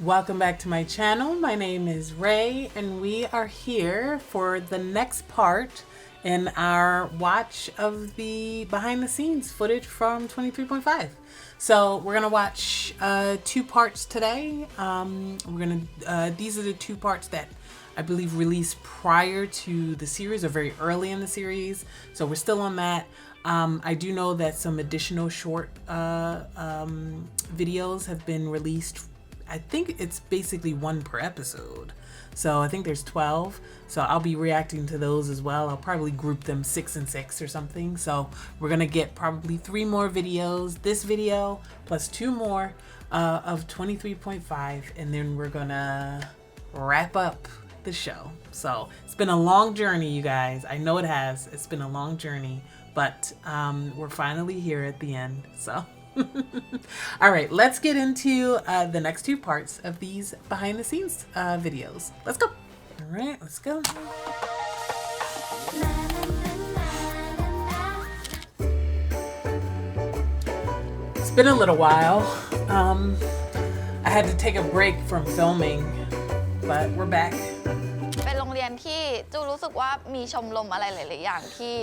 Welcome back to my channel. My name is Ray, and we are here for the next part in our watch of the behind the scenes footage from 23.5. So we're gonna watch two parts today. These are the two parts that I believe released prior to the series or very early in the series. So we're still on that. I do know that some additional short videos have been released. I think it's basically one per episode. So I think there's 12. So I'll be reacting to those as well. I'll probably group them 6 and 6 or something. So we're going to get probably 3 more videos. This video plus 2 more of 23.5. And then we're going to wrap up the show. So it's been a long journey, you guys. I know it has. It's been a long journey. But we're finally here at the end. So... all right, let's get into the next two parts of these behind the scenes videos. Let's go. All right, let's go. It's been a little while. I had to take a break from filming, but we're back. เป็นโรงเรียนที่จูรู้สึกว่ามีชมรมอะไรหลายๆอย่างที่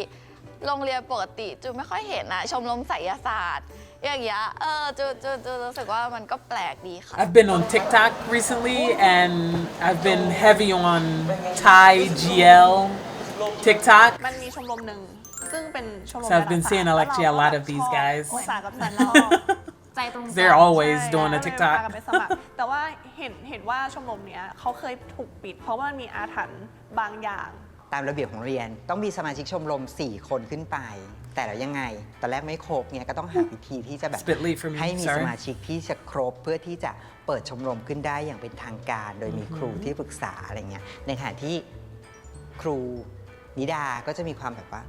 โรงเรียนปกติจูไม่ค่อยเห็นนะชมรมไสยศาสตร์อย่างเงี้ยจูรู้สึกว่ามันก็แปลกดีค่ะ I've been on TikTok recently and I've been heavy on Thai GL TikTok มันมีชมรมหนึ่งซึ่งเป็นชมรม so I've been seeing actually a lot of these guys ภาษากับสันเราใจตรงกัน They're always doing a ใช่ TikTok พากันไปสมัครแต่ว่าเห็นว่าชมรมเนี้ยเขาเคยถูกปิดเพราะว่ามีอาถรรพ์บางอย่างตามระเบียบของเรียนต้องมีสมาชิกชมรม4 คนขึ้นไปแต่แล้วยังไงตอนแรกไม่ครบเนี่ยก็ต้องหาวิธีที่จะแบบให้มีสมาชิกที่จะครบเพื่อที่จะเปิดชมรมขึ้นได้อย่างเป็นทางการโดยมีครูที่ปรึกษาอะไรเงี้ยในขณะที่ครูนิดาก็จะมีความแบบว่า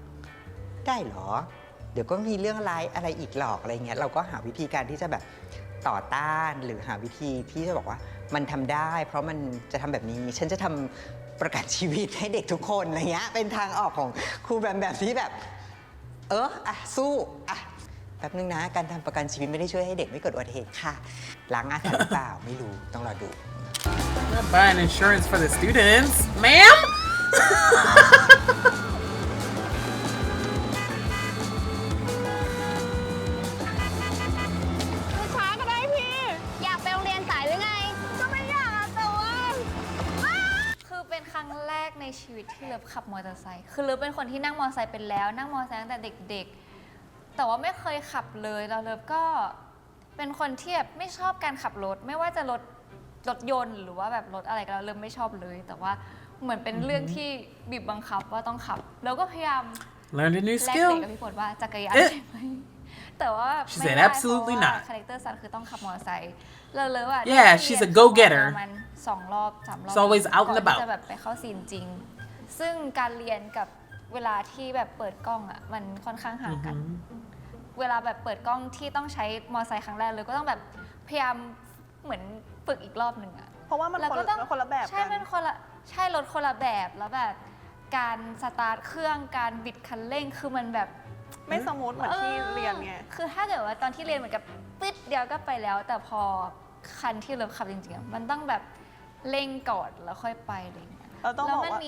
ได้เหรอเดี๋ยวก็มีเรื่องอะไรอีกหรอกอะไรเงี้ยเราก็หาวิธีการที่จะแบบต่อต้านหรือหาวิธีที่จะบอกว่ามันทำได้เพราะมันจะทำแบบนี้ฉันจะทำประกันชีวิตให้เด็กทุกคนอะไรเงี้ยเป็นทางออกของครูแบบที่แบบสู้แป๊บนึงนะการทำประกันชีวิตไม่ได้ช่วยให้เด็กไม่เกิดอุบัติเหตุค่ะล้างอาถรรพ์หรือเปล่าไม่รู้ต้องรอดู I'm not buying insurance for the students ma'am ช้าก็ได้พี่อยากไปโรงเรียนสายหรือไงก็ไม่อยากแต่ว่าคือเป็นครั้งแรกในชีวิตที่เลิฟขับมอเตอร์ไซค์คือเลิฟเป็นคนที่นั่งมอเตอร์ไซค์เป็นแล้วนั่งมอเตอร์ไซค์ตั้งแต่เด็กๆแต่ว่าไม่เคยขับเลยแล้วเลิฟก็เป็นคนที่แบบไม่ชอบการขับรถไม่ว่าจะรถยนต์หรือว่าแบบรถอะไรก็แล้วเลิฟไม่ชอบเลยแต่ว่าเหมือนเป็นเรื่องที่บีบบังคับว่าต้องขับแล้วก็พยายาม learn a new แลกเปลี่ skill ยนกับพี่ฝนว่าจักรยานใช่ไหมแต่ว่า She ไม่ said ได้ absolutely เพราะว่า not คาแรคเตอร์ซันคือต้องขับมอเตอร์ไซค์เลยว่า Yeah, she's a go-getter ประมาณ2 รอบ 3 รอบ She's always out and ก่อนที่ about จะแบบไปเข้าซีนจริง ซึ่งการเรียนกับเวลาที่แบบเปิดกล้องอ่ะมันค่อนข้างห่างกัน เวลาแบบเปิดกล้องที่ต้องใช้มอเตอร์ไซค์ครั้งแรกเลยก็ต้องแบบพยายามเหมือนฝึกอีกรอบหนึ่งอ่ะ เพราะว่ามัน แล้วก็ต้อง คนละแบบ ใช่มันคนละใช่รถคนละแบบแล้วแบบการสตาร์ทเครื่องการบิดคันเร่งคือมันแบบ ไม่สมูทเหมือนที่เรียนไง คือถ้าเกิดว่าตอนที่เรียนเหมือนกับปึ๊ดเดียวก็ไปแล้ว แต่พอคันที่เลิฟขับจริงๆมันต้องแบบเร่งก่อนแล้วค่อยไปอะไรอย่างเงี้ย เราต้อง แล้ว บอก มัน ว่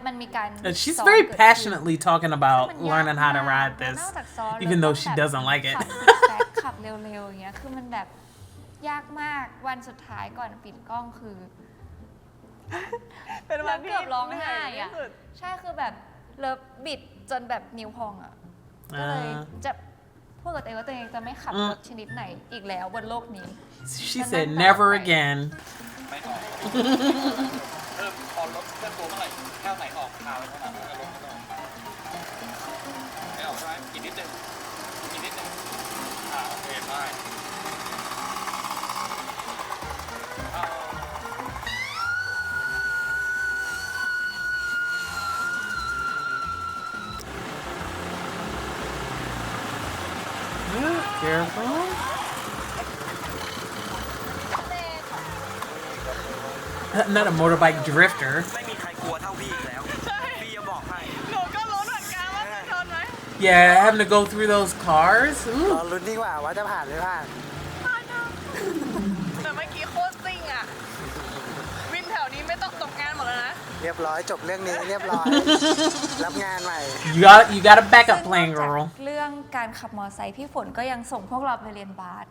า มีการ And she's ซ้อม very เกิดขึ้น passionately talking about มันยาก learning how to มาก ride this นอกจากซ้อม even though แล้ว she ต้องแบบ doesn't like it ขับแซกขับเร็วๆอย่างเงี้ยคือมันแบบยากมากวันสุดท้ายก่อนปิดกล้องคือ เป็นวันที่ เกือบร้องไห้ เหนื่ย อะ ที่สุด ใช่คือแบบเลิฟบิดจนแบบนิ้วพองอ่ะก็เลยจะพูดกับตัวเองว่าตัวเองจะไม่ขับรถชนิดไหนอีกแล้วบนโลกนี้ She said never again ไม่ออกเริ่มพอรถเคลื่อนตัวเมื่อไหร่แค่ไหนออกคาไว้เท่านั้นแล้วรถก็ต้องออกไม่ออกใช่ไหมอีกนิดนึงโอเคได้เอา Careful not a motorbike drifter ไม่มีใครกลัวเท่าพี่อีกแล้ว พี่จะบอกให้ หนูก็รู้เหมือนกันว่าจะโดนไหม Yeah, having to go through those cars. ร Ooh. อลุ้นดีกว่าว่าจะผ่านหรือผ่าน แต่เมื่อกี้โคตรซิ่งอ่ะ เรียบร้อยจบเรื่องนี้เรียบร้อย รับงานใหม่ You got a backup plan, ซึ่งนอก girl. จากเรื่องการขับมอเตอร์ไซค์พี่ฝนก็ยังส่งพวกเราไปเรียนบาส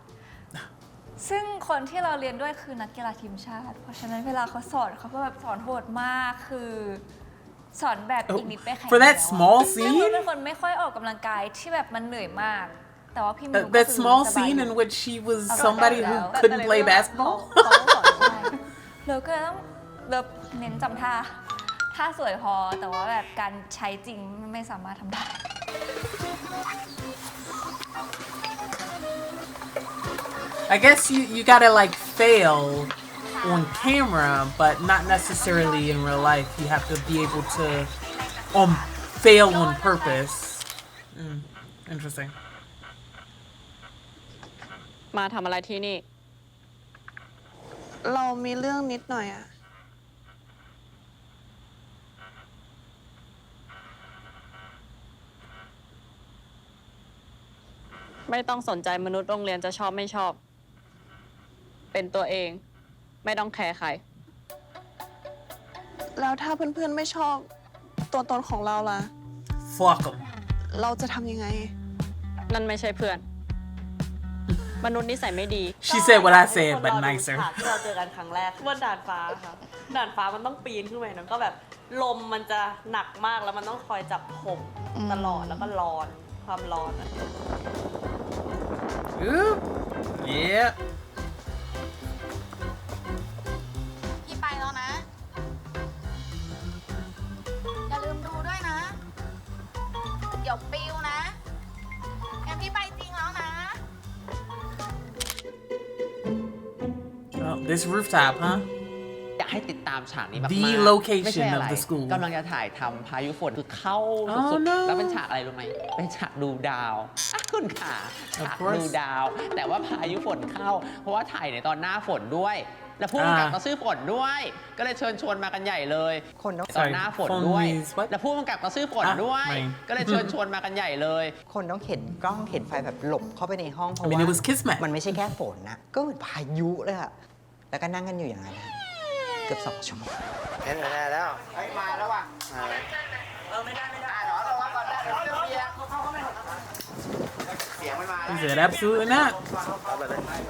ซึ่งคนที่เราเรียนด้วยคือนักกีฬาทีมชาติ เพราะฉะนั้นเวลาเขาสอนเขาก็แบบสอนโหดมากคือสอนแบบอีกนิดไปแข่ง For that แล้ว small ซึ่ง scene? เราเป็นคนไม่ค่อยออกกำลังกายที่แบบมันเหนื่อยมาก แต่ว่าพี่มิวก็ That คือ small สบาย scene อยู่ in which she was somebody who couldn't play basketball? เราก็ต้องเราเน้นจำท่าสวยพอแต่ว่าแบบการใช้จริงไม่สามารถทำได้ I guess you gotta like fail on camera, but not necessarily in real life. You have to be able to fail on purpose. Interesting. มาทำอะไรที่นี่ เรามีเรื่องนิดหน่อยอะ ไม่ต้องสนใจมนุษย์โรงเรียนจะชอบไม่ชอบ เป็นตัวเอง ไม่ต้องแคร์ใคร แล้วถ้าเพื่อนๆไม่ชอบตัวตนของเราล่ะ Fuck them. เราจะทำยังไง นั่นไม่ใช่เพื่อน มนุษย์นิสัยไม่ดี She said what I said, but nicer. ที่เราเจอกันครั้งแรกบนด่านฟ้าค่ะด่านฟ้ามันต้องปีนขึ้นไปนะก็แบบลมมันจะหนักมากแล้วมันต้องคอยจับผมตลอดแล้วก็ร้อนความร้อนอะ Ooh. Yeah. พี่ไปแล้วนะ อย่าลืมดูด้วยนะ เดี๋ยวปิวนะงั้นพี่ไปจริงแล้วนะ Oh, this rooftop, huh? อยากให้ติดตามฉากนี้มาก The ๆ location ไม่ใช่อะไร of the school กำลังจะถ่ายทำพายุฝนคือเข้า Oh สุด no ๆแล้วเป็นฉากอะไรรู้ไหมเป็นฉากดูดาวอ่ะคุณค่ะฉาก course ดูดาว แต่ว่าพายุฝนเข้า เพราะว่าถ่ายในตอนหน้าฝนด้วย แล้วผู้กำกับก็ชื่อฝนด้วย ก็เลยเชิญชวนมากันใหญ่เลย คนต้อง ตอนหน้าฝนด้วย Phone means what? แล้วผู้กำกับก็ชื่อฝนด้วย ไม่ ก็เลยเชิญชวนมากันใหญ่เลย คนต้องเห็นกล้องเห็นไฟแบบหลบเข้าไปในห้องเพราะ I mean, ว่า it was Kismet. มันไม่ใช่แค่ฝนนะ ก็เหมือนพายุเลยอะแล้วก็นั่งกันอยู่อย่างนั้นนะเกือบ2 ชั่วโมง เห็นได้แล้ว มาแล้วว่ะ มาแล้ว ไม่ได้หรอระวังก่อนได้เดี๋ยวเปียกเสียงมันมา He said, absolutely not.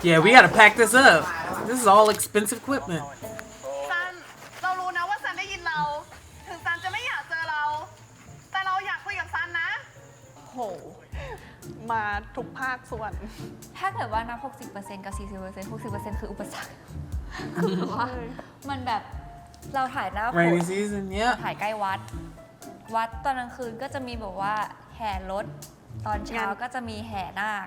Yeah, we gotta pack this up. This is all expensive equipment. ซัน เรารู้นะว่าซันได้ยินเรา ถึงซันจะไม่อยากเจอเรา แต่เราอยากคุยกับซันนะ โห มาทุกภาคส่วน ถ้าเกิดว่านับ 60% กับ 40% 60% คืออุปสรรค คือแบบว่ามันแบบเราถ่ายหน้าฝน Rainy season, เรา yeah. ถ่ายใกล้วัด วัดตอนกลางคืนก็จะมีแบบว่าแห่รถ ตอนเช้าก็จะมีแห่นาค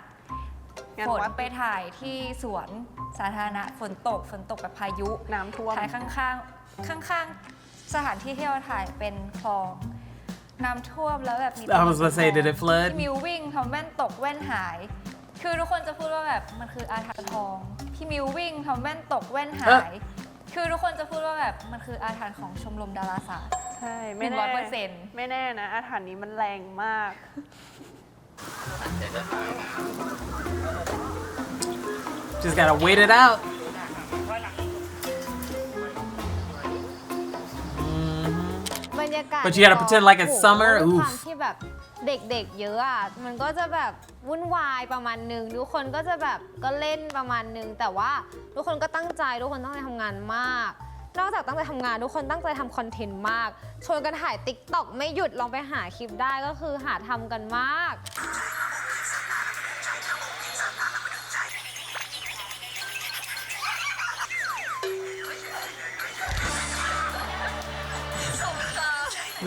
งาน ฝน วัด ไปถ่ายที่สวนสาธารณะฝนตกแบบพายุ น้ำท่วม ถ่ายข้างๆสถานที่ที่เราถ่ายเป็นคลองน้ำท่วมแล้วแบบมี I was gonna say, did it flood? พี่มิววิ่งทำแว่นตกแว่นหาย คือทุกคนจะพูดว่าแบบมันคืออาถรรพ์ทองพี่มิววิ่งทำแว่นตกแว่นหาย คือทุกคนจะพูดว่าแบบมันคืออาถรรพ์ของชมรมดาราศาสตร์ ใช่ ไม่แน่ 100% ไม่แน่นะ อาถรรพ์นี้มันแรงมาก Just gotta wait it out. บรรยากาศ But you gotta pretend like it's summer? ด้วยความ Oof. ที่แบบเด็กๆเยอะอ่ะ มันก็จะแบบวุ่นวายประมาณนึง ทุกคนก็จะแบบก็เล่นประมาณนึง แต่ว่าทุกคนก็ตั้งใจ ทุกคนตั้งใจทำงานมาก นอกจากตั้งใจทำงานทุกคนตั้งใจทำคอนเทนต์มาก ชวนกันถ่ายติ๊กต็อกไม่หยุดลองไปหาคลิปได้ก็คือหาทำกันมาก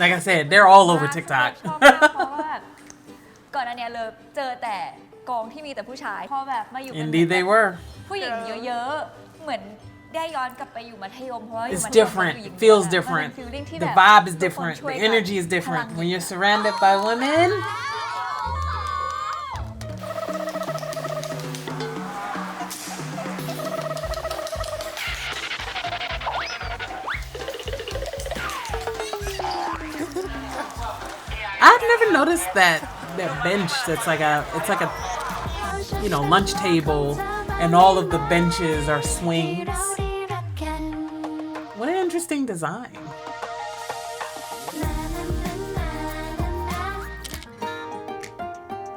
Like I said, they're all over TikTok. ชอบมากเพราะว่าแบบก่อนอันเนี้ยเลยเจอแต่กองที่มีแต่ผู้ชาย พอแบบมาอยู่กัน Indeed, they were. ผู้หญิงเยอะๆ เหมือนได้ย้อนกลับไปอยู่มัธยมเพราะว่าอยู่ It's มัธยม different. ผู้หญิง Feels มันเป็น different. feeling ที่ The แบบ vibe is ทุกคน different. ช่วย The กัน energy is different. พลัง When you're surrounded by women, I've never noticed that bench that's like a lunch table and all of the benches are swings. What an interesting design.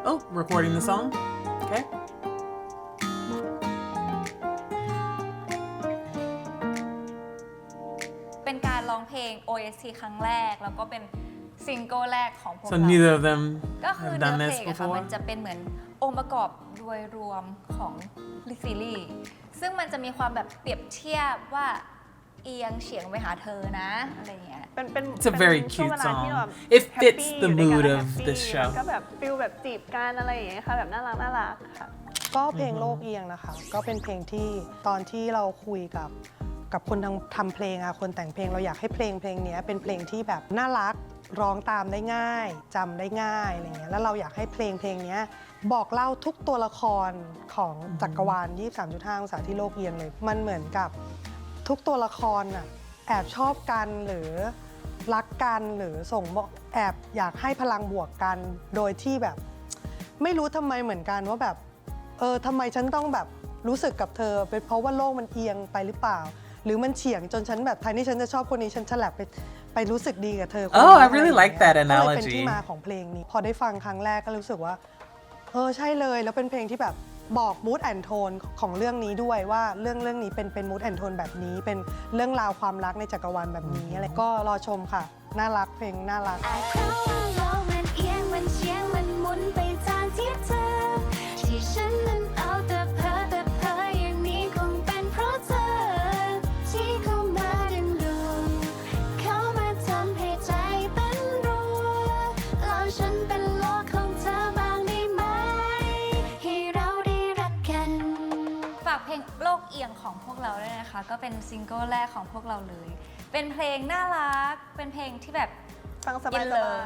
Oh, recording the song. Okay. เป็นการร้องเพลง OST ครั้งแรกแล้วก็เป็นซิงเกิลแรกของพวก So เรา neither of them ก็คือ have เนื้อ done เพล this งอะค่ะ before. มันจะเป็นเหมือนองค์ประกอบโดยรวมของซีรีส์ซึ่งมันจะมีความแบบเปรียบเทียบว่าเอียงเฉียงไปหาเธอนะอะไรเงี้ย It's a very ช่วง cute เวลาที่ song. แบบ It fits happy the อยู่ด้วย mood กัน of happy this show. ก็แบบฟิลแบบจีบกันอะไรอย่างเงี้ยค่ะแบบน่ารักน่ารักค่ะ ก็เพลงโลกเอียงนะคะก็เป็นเพลงที่ตอนที่เราคุยกับคนทำเพลงอะคนแต่งเพลงเราอยากให้เพลงนี้เป็นเพลงที่แบบน่ารักร้องตามได้ง่ายจำได้ง่ายอะไรเงี้ยแล้วเราอยากให้เพลงนี้บอกเล่าทุกตัวละครของจักรวาล 23.5 องศาที่โลกเอียงเลยมันเหมือนกับทุกตัวละครอะแอบชอบกันหรือรักกันหรือส่งแอบอยากให้พลังบวกกันโดยที่แบบไม่รู้ทำไมเหมือนกันว่าแบบทำไมฉันต้องแบบรู้สึกกับเธอเป็นเพราะว่าโลกมันเอียงไปหรือเปล่าหรือมันเฉียงจนฉันแบบแทนที่ฉันจะชอบคนนี้ฉันฉลับไปรู้สึกดีกับเธอ Oh, I really like that ก็เลยเป็น analogy. ที่มาของเพลงนี้พอได้ฟังครั้งแรกก็รู้สึกว่าใช่เลยแล้วเป็นเพลงที่แบบบอก mood and tone ของเรื่องนี้ด้วยว่าเรื่องนี้เป็น mood and tone แบบนี้เป็นเรื่องราวความรักในจักรวาลแบบนี้อะไรก็รอชมค่ะน่ารักเพลงน่ารัก ที่ฉันนั้นเอาแต่เพ้ออย่างนี้คงเป็นเพราะเธอที่เข้ามาดึงดูดเข้ามาทำให้ใจเต้นรัวแล้วฉันเป็นโลกของเธอบ้างได้ไหมให้เราได้รักกันฝากเพลงโลกเอียงของพวกเราด้วยนะคะก็เป็นซิงเกิลแรกของพวกเราเลยเป็นเพลงน่ารักเป็นเพลงที่แบบฟังสบา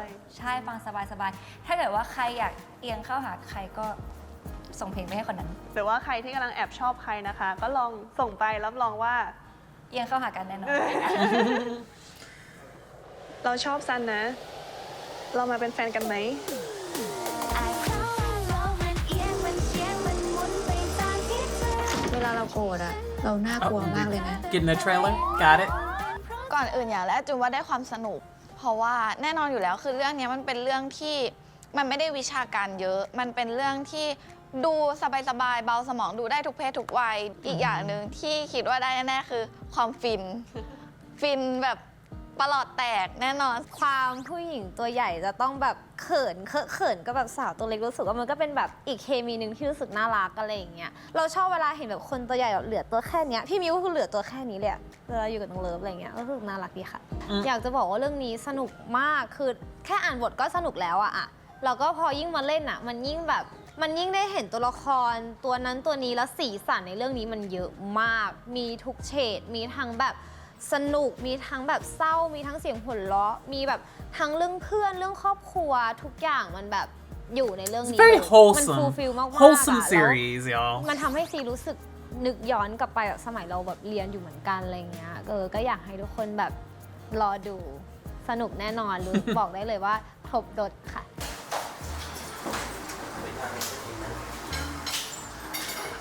ย ใช่ฟังสบายถ้าเกิดว่าใครอยากเอียงเข้าหาใครก็ส่งเพลงไปให้คนนั้น หรือว่าใครที่กำลังแอบชอบใครนะคะ ก็ลองส่งไปรับรองว่า เอียงเข้าหากันแน่นอน เราชอบซันนะ เรามาเป็นแฟนกันไหม เวลาเราโกรธอะเราน่ากลัวมากเลยนะ Getting the trailer? Got it? ก่อนอื่นอย่างแรกจูนว่าได้ความสนุก เพราะว่าแน่นอนอยู่แล้วคือเรื่องนี้มันเป็นเรื่องที่มันไม่ได้วิชาการเยอะ มันเป็นเรื่องที่ดูสบายๆเบาสมองดูได้ทุกเพศทุกวัยอีกอย่างหนึ่งที่คิดว่าได้แน่ๆคือความฟินแบบประหลอดแตกแน่นอนความผู้หญิงตัวใหญ่จะต้องแบบเขินก็แบบสาวตัวเล็กรู้สึกว่ามันก็เป็นแบบอีกเคมีหนึ่งที่รู้สึกน่ารักอะไรอย่างเงี้ยเราชอบเวลาเห็นแบบคนตัวใหญ่แบบเหลือตัวแค่เนี้ยพี่มิวก็คือเหลือตัวแค่นี้เลยเวลาอยู่กับน้องเลิฟอะไรเงี้ยก็รู้สึกน่ารักดีค่ะอยากจะบอกว่าเรื่องนี้สนุกมากคือแค่อ่านบทก็สนุกแล้วอะแล้วก็พอยิ่งมาเล่นอะมันยิ่งได้เห็นตัวละครตัวนั้นตัวนี้แล้วสีสันในเรื่องนี้มันเยอะมากมีทุกเฉดมีทั้งแบบสนุกมีทั้งแบบเศร้ามีทั้งเสียงหัวเราะมีแบบทั้งเรื่องเพื่อนเรื่องครอบครัวทุกอย่างมันแบบอยู่ในเรื่องนี้ It's very มัน wholesome. ฟูลฟิลมากๆ Wholesome series, y'all. มันทำให้ซีรู้สึกนึกย้อนกลับไปแบบสมัยเราแบบเรียนอยู่เหมือนกันอะไรเงี้ยก็อยากให้ทุกคนแบบรอดูสนุกแน่นอนรู้ บอกได้เลยว่าครบรสค่ะ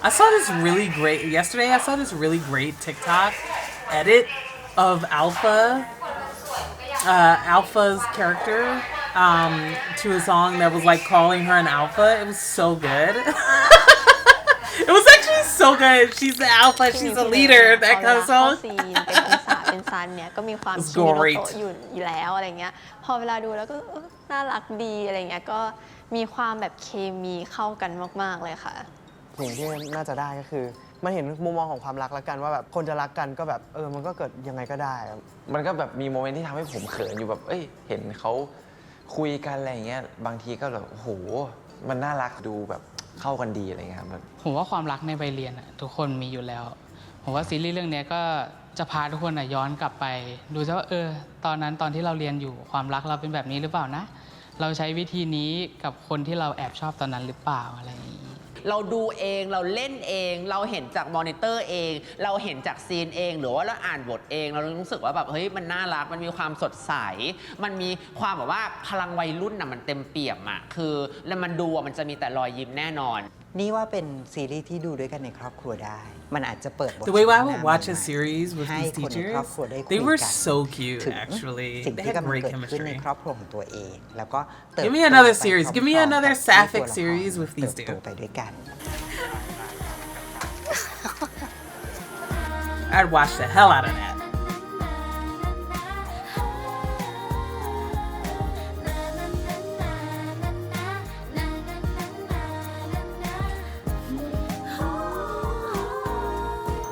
I saw this really great yesterday. I saw this really great TikTok edit of Alpha's character to a song that was like calling her an alpha. It was so good. It was actually so good. She's the alpha. She's a leader. That kind of song. เป็นซันเนี่ยก็มีความชิโนโตะอยู่แล้วอะไรเงี้ยพอเวลาดูแล้วก็น่ารักดีอะไรเงี้ยก็มีความแบบเคมีเข้ากันมากๆเลยค่ะสิ่งที่น่าจะได้ก็คือมันเห็นมุมมองของความรักแล้วกันว่าแบบคนจะรักกันก็แบบมันก็เกิดยังไงก็ได้มันก็แบบมีโมเมนต์ที่ทำให้ผมเขินอยู่แบบเห็นเขาคุยกันอะไรอย่างเงี้ยบางทีก็แบบโอ้โหมันน่ารักดูแบบเข้ากันดีอะไรเงี้ยครับผมว่าความรักในวัยเรียนทุกคนมีอยู่แล้วผมว่าซีรีส์เรื่องนี้ก็จะพาทุกคนย้อนกลับไปดูซะว่าตอนที่เราเรียนอยู่ความรักเราเป็นแบบนี้หรือเปล่านะเราใช้วิธีนี้กับคนที่เราแอบชอบตอนนั้นหรือเปล่าอะไรอย่างนี้เราดูเองเราเล่นเองเราเห็นจากมอนิเตอร์เองเราเห็นจากซีนเองหรือว่าเราอ่านบทเองเรารู้สึกว่าแบบเฮ้ยมันน่ารักมันมีความสดใสมันมีความแบบว่าพลังวัยรุ่นมันเต็มเปี่ยมคือแล้วมันดูมันจะมีแต่รอยยิ้มแน่นอน นี่ว่าเป็นซีรีส์ที่ดูด้วยกันในครอบครัวได้ มันอาจจะเปิดบท The way I สนท would นา watch a ใหม่ series with ให้ these คนในครอบ teachers, ครัวได้คุย they were กัน so cute ถึง actually. สิ่ง They ที่ had กำลัง great เกิดขึ้นใน chemistry. ครอบครัวของตัวเอง แล้วก็เติบโต Give me another ไป series. Give me พร้อมๆ another กับที่ sapphic ตัวละคร series with these เติบโต two. ไปด้วยกัน I'd watch the hell out of that.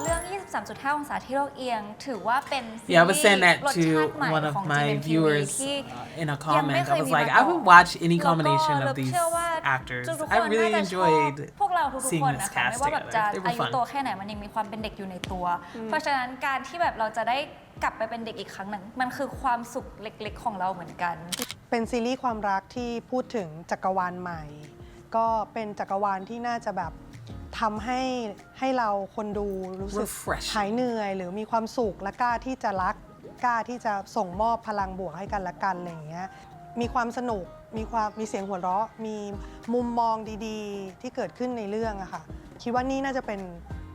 เรื่อง 23.5 องศาที่โลกเอียงถือว่าเป็นซีรี Yeah, I was saying ส์ that รส to ชาติใหม่ one of ของ my GMMTV viewers ที่ in a ยังไม่ comment. เค I ย was มีมา like, ก่ I อน would watch any แล้วก็ combination เรา of these เชื่อว่า actors. ทุกๆ I คน really น่าจะชอบ enjoyed พวกเราทุก seeing ๆคน this นะคะ cast ไม่ว่าแบบจะ together. They อา were ยุโต fun. แค่ไหนมันยังมีความเป็นเด็กอยู่ในตัว เพราะฉะนั้นการที่แบบเราจะได้กลับไปเป็นเด็กอีกครั้งหนึ่งมันคือความสุขเล็กๆของเราเหมือนกัน เป็นซีรีส์ความรักที่พูดถึงจักรวาลใหม่ ก็เป็นจักรวาลที่น่าจะแบบทำให้เราคนดูรู้สึก Refreshing หายเหนื่อย หรือมีความสุขและกล้าที่จะรักกล้าที่จะส่งมอบพลังบวกให้กันและกันอะไรอย่างเงี้ยมีความสนุกมีเสียงหัวเราะมีมุมมองดีๆ ที่เกิดขึ้นในเรื่องอะค่ะคิดว่านี่น่าจะเป็น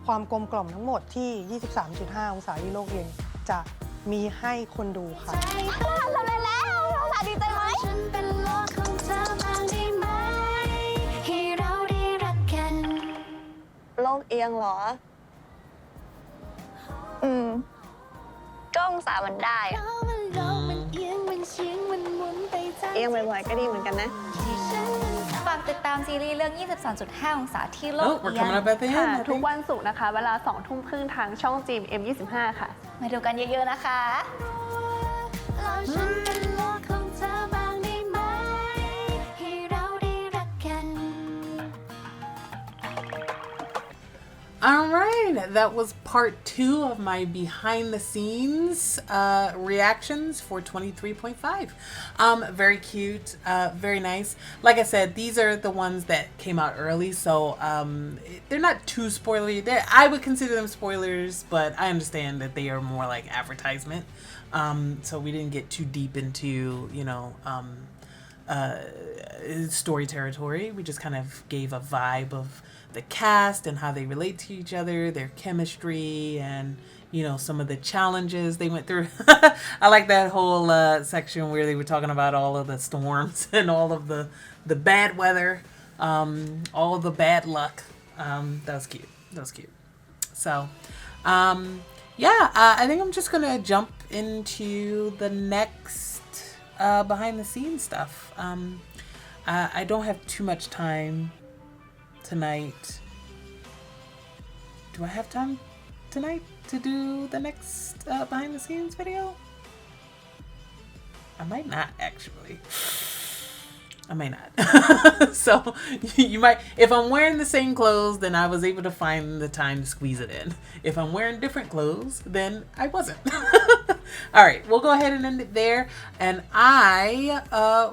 ความกลมกล่อมทั้งหมดที่ 23.5 องศาที่โลกเย็นจะมีให้คนดูค่ะ ทำได้แล้วเราสาดีใจไหมฉันเป็นโลกของเธอบ้างได้ไหมให้เราได้รักกัน โลกเอียงเหรอ ก็องศามันได้อะ โลกมันเอียงมันเฉียงมันหมุนไปตาม เอียงบ่อยๆก็ดีเหมือนกันนะ ที่ฉัน ฝากติดตามซีรีส์เรื่อง 23.5 องศาที่โลก Oh, we're เอียง coming up at the ค่ะ end. I ทุก think. วันศุกร์นะคะ เวลา 20:30 ทางช่อง GMM25 ค่ะ มาดูกันเยอะๆนะคะ แล้วฉันเป็นโลกของเธอบ้างได้ไหมให้เราได้รักกัน All right, that was part 2 of my behind the scenes reactions for 23.5. Very cute, very nice. Like I said, these are the ones that came out early, so they're not too spoilery. I would consider them spoilers, but I understand that they are more like advertisement. So we didn't get too deep into, story territory. We just kind of gave a vibe of the cast and how they relate to each other, their chemistry, and some of the challenges they went through. I like that whole section where they were talking about all of the storms and all of the bad weather, all of the bad luck. That was cute. So I think I'm just gonna jump into the next behind the scenes stuff. I don't have too much time tonight. Do I have time tonight to do the next behind the scenes video? I might not, actually. I may not. So you might, if I'm wearing the same clothes, then I was able to find the time to squeeze it in. If I'm wearing different clothes, then I wasn't. All right, we'll go ahead and end it there, and I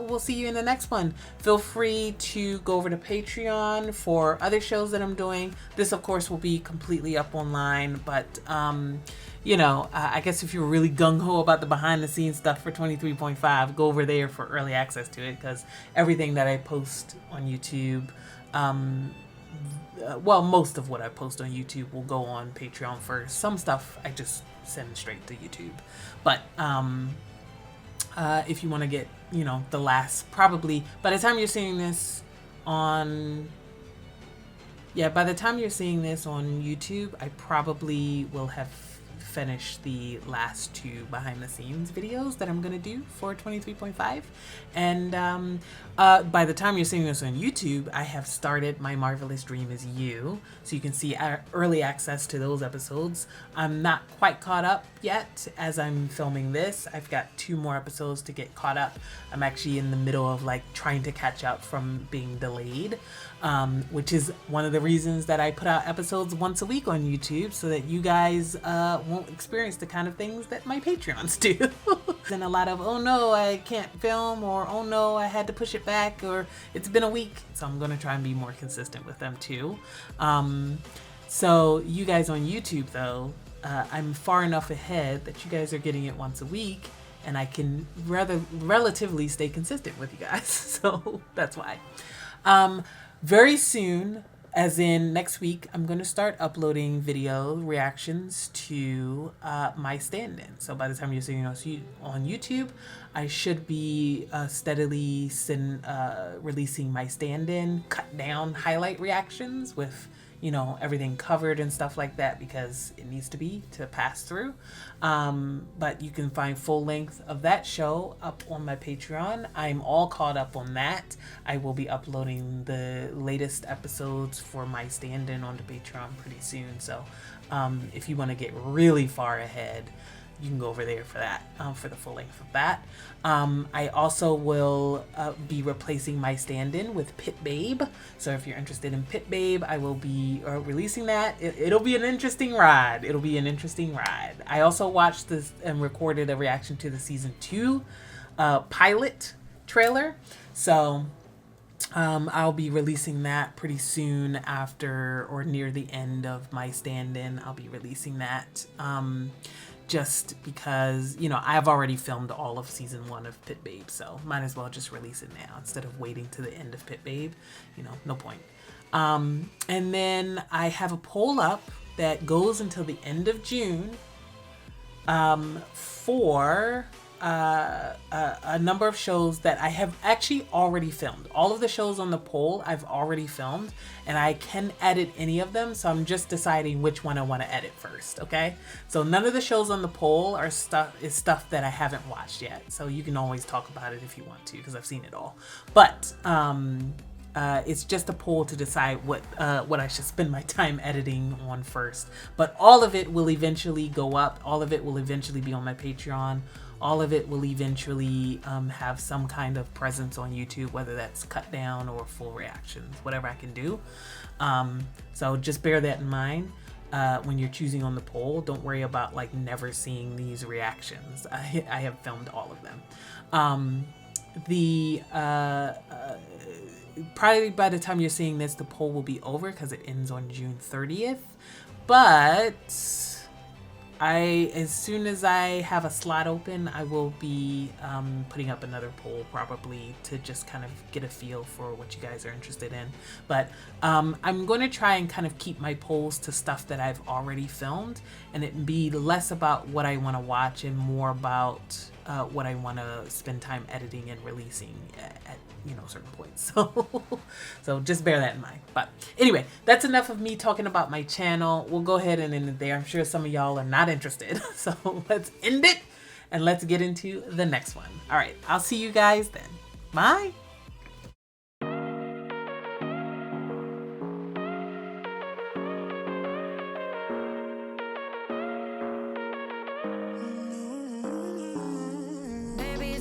will see you in the next one. Feel free to go over to Patreon for other shows that I'm doing. This, of course, will be completely up online, but I guess if you're really gung-ho about the behind-the-scenes stuff for 23.5, go over there for early access to it, because everything that I post on YouTube, most of what I post on YouTube will go on Patreon first. Some stuff I just send straight to YouTube. But if you want to get, the last, probably, by the time you're seeing this on... by the time you're seeing this on YouTube, I probably will have finished the last 2 behind the scenes videos that I'm gonna do for 23.5, and by the time you're seeing this on YouTube, I have started My Marvelous Dream Is You, so you can see early access to those episodes. I'm not quite caught up yet as I'm filming this. I've got 2 more episodes to get caught up. I'm actually in the middle of trying to catch up from being delayed, which is one of the reasons that I put out episodes once a week on YouTube, so that you guys won't experience the kind of things that my Patreons do. And a lot of, oh no, I can't film, or oh no, I had to push it back, or it's been a week. So I'm going to try and be more consistent with them too. So you guys on YouTube though, I'm far enough ahead that you guys are getting it once a week, and I can relatively stay consistent with you guys. So that's why. Very soon, as in next week, I'm going to start uploading video reactions to my stand-in. So by the time you're seeing us on YouTube, I should be steadily releasing my stand-in, cut down highlight reactions with, you know, everything covered and stuff like that, because it needs to be to pass through. But you can find full length of that show up on my Patreon. I'm all caught up on that. I will be uploading the latest episodes for my stand-in onto Patreon pretty soon. So if you want to get really far ahead, you can go over there for that, for the full length of that. I also will be replacing my stand-in with Pit Babe. So if you're interested in Pit Babe, I will be releasing that. It'll be an interesting ride. It'll be an interesting ride. I also watched this and recorded a reaction to the season 2 pilot trailer. So I'll be releasing that pretty soon after or near the end of my stand-in. I'll be releasing that. Just because, you know, I've already filmed all of season 1 of Pit Babe, so might as well just release it now instead of waiting to the end of Pit Babe. You know, no point. And then I have a poll up that goes until the end of June for a number of shows that I have actually already filmed. All of the shows on the poll I've already filmed, and I can edit any of them, so I'm just deciding which one I want to edit first, okay? So none of the shows on the poll are stuff that I haven't watched yet, so you can always talk about it if you want to, because I've seen it all. But it's just a poll to decide what I should spend my time editing on first. But all of it will eventually go up. All of it will eventually be on my Patreon. All of it will eventually have some kind of presence on YouTube, whether that's cut down or full reactions, whatever I can do. So just bear that in mind when you're choosing on the poll. Don't worry about like never seeing these reactions. I have filmed all of them. Probably by the time you're seeing this, the poll will be over because it ends on June 30th. But as soon as I have a slot open, I will be putting up another poll probably to just kind of get a feel for what you guys are interested in. But I'm going to try and kind of keep my polls to stuff that I've already filmed, and it be less about what I want to watch and more about what I want to spend time editing and releasing at you know, certain points. So just bear that in mind. But anyway, that's enough of me talking about my channel. We'll go ahead and end it there. I'm sure some of y'all are not interested. So let's end it and let's get into the next one. All right, I'll see you guys then. Bye.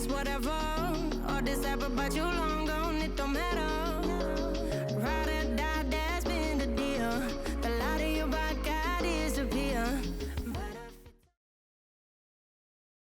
Whatever, all this ever, but you long gone, it don't matter.